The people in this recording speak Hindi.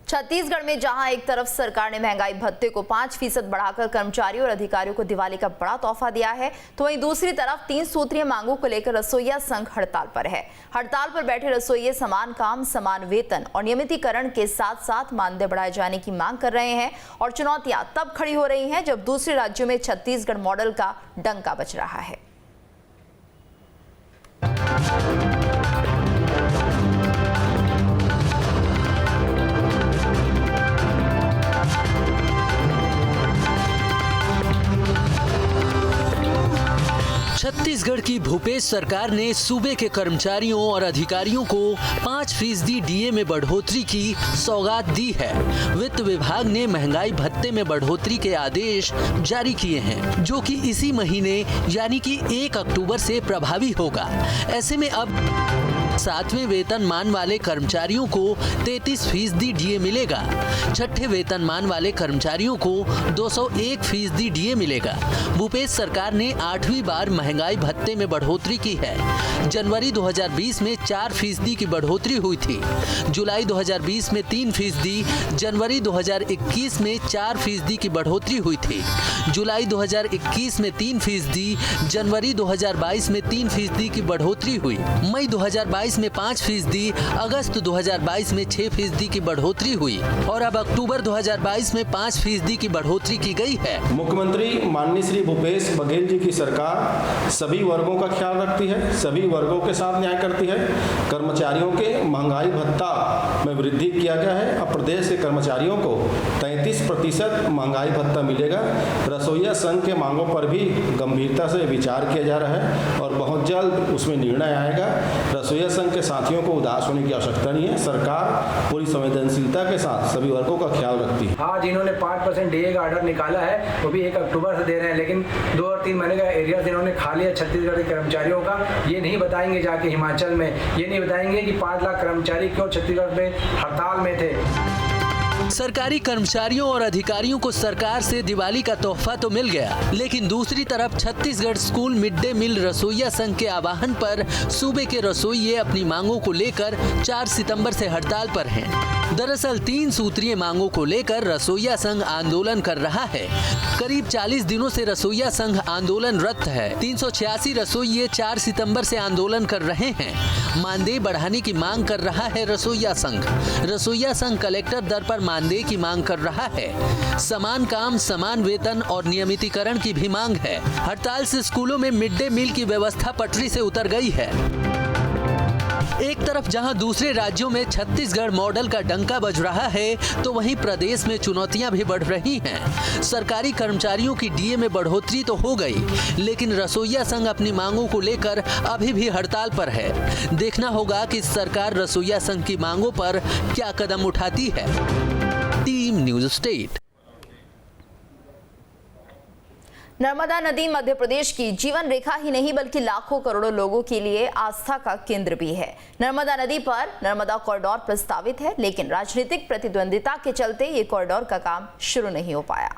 छत्तीसगढ़ में जहां एक तरफ सरकार ने महंगाई भत्ते को 5% बढ़ाकर कर्मचारियों और अधिकारियों को दिवाली का बड़ा तोहफा दिया है, तो वहीं दूसरी तरफ 3 सूत्रीय मांगों को लेकर रसोइया संघ हड़ताल पर है। हड़ताल पर बैठे रसोइये समान काम, समान वेतन और नियमितीकरण के साथ साथ मानदेय बढ़ाए जाने की मांग कर रहे हैं। और चुनौतियां तब खड़ी हो रही हैं जब दूसरे राज्यों में छत्तीसगढ़ मॉडल का डंका बज रहा है। छत्तीसगढ़ की भूपेश सरकार ने सूबे के कर्मचारियों और अधिकारियों को 5% डीए में बढ़ोतरी की सौगात दी है। वित्त विभाग ने महंगाई भत्ते में बढ़ोतरी के आदेश जारी किए हैं, जो कि इसी महीने यानी कि 1 अक्टूबर से प्रभावी होगा। ऐसे में अब 7वें वेतनमान वाले कर्मचारियों को 33% डीए मिलेगा। 6ठे वेतनमान वाले कर्मचारियों को 201% डीए मिलेगा। भूपेश सरकार ने 8वीं बार महंगाई भत्ते में बढ़ोतरी की है। जनवरी 2020 में 4% की बढ़ोतरी हुई थी। जुलाई 2020 में 3%, जनवरी 2021 में 4% की बढ़ोतरी हुई थी। जुलाई 2021 में 3%, जनवरी 2022 में 3% की बढ़ोतरी हुई। मई 2022 में 5%, अगस्त 2022 में 6% की बढ़ोतरी हुई और अब अक्टूबर 2022 में 5% की बढ़ोतरी की गई है। मुख्यमंत्री माननीय श्री भूपेश बघेल जी की सरकार सभी वर्गों का ख्याल रखती है, सभी वर्गों के साथ न्याय करती है। कर्मचारियों के महंगाई भत्ता में वृद्धि किया गया है। अब प्रदेश के कर्मचारियों को 33% महंगाई भत्ता मिलेगा। रसोइया संघ के मांगों पर भी गंभीरता से विचार किया जा रहा है और बहुत जल्द उसमें निर्णय आएगा। रसोइया संघ के साथियों को उदास होने की आवश्यकता नहीं है। सरकार पूरी संवेदनशीलता के साथ सभी वर्गों का ख्याल रखती है। हाँ, जिन्होंने 5% डीए का ऑर्डर निकाला है वो भी 1 अक्टूबर से दे रहे हैं, लेकिन 2 और 3 महीने का एरिया इन्होंने खा लिया छत्तीसगढ़ के कर्मचारियों का। ये नहीं बताएंगे जाके हिमाचल में, ये नहीं बताएंगे कि 5 लाख कर्मचारी क्यों छत्तीसगढ़ में हड़ताल में थे। सरकारी कर्मचारियों और अधिकारियों को सरकार से दिवाली का तोहफा तो मिल गया, लेकिन दूसरी तरफ Chhattisgarh school mid day meal रसोइया संघ के आह्वान पर सूबे के रसोइये अपनी मांगों को लेकर 4 सितंबर से हड़ताल पर हैं। दरअसल 3 सूत्रीय मांगों को लेकर रसोइया संघ आंदोलन कर रहा है। करीब 40 दिनों से रसोइया संघ आंदोलनरत है। 386 रसोइये 4 सितंबर से आंदोलन कर रहे हैं। मानदेय बढ़ाने की मांग कर रहा है रसोइया संघ। रसोइया संघ कलेक्टर दर पर मानदेय की मांग कर रहा है। समान काम, समान वेतन और नियमितीकरण की भी मांग है। हड़ताल से स्कूलों में मिड डे मील की व्यवस्था पटरी से उतर गई है। एक तरफ जहां दूसरे राज्यों में छत्तीसगढ़ मॉडल का डंका बज रहा है, तो वहीं प्रदेश में चुनौतियां भी बढ़ रही हैं। सरकारी कर्मचारियों की डीए में बढ़ोतरी तो हो गई, लेकिन रसोइया संघ अपनी मांगों को लेकर अभी भी हड़ताल पर है। देखना होगा कि सरकार रसोइया संघ की मांगों पर क्या कदम उठाती है। Team news state. नर्मदा नदी मध्य प्रदेश की जीवन रेखा ही नहीं बल्कि लाखों करोड़ों लोगों के लिए आस्था का केंद्र भी है। नर्मदा नदी पर नर्मदा कॉरिडोर प्रस्तावित है, लेकिन राजनीतिक प्रतिद्वंदिता के चलते ये कॉरिडोर का काम शुरू नहीं हो पाया।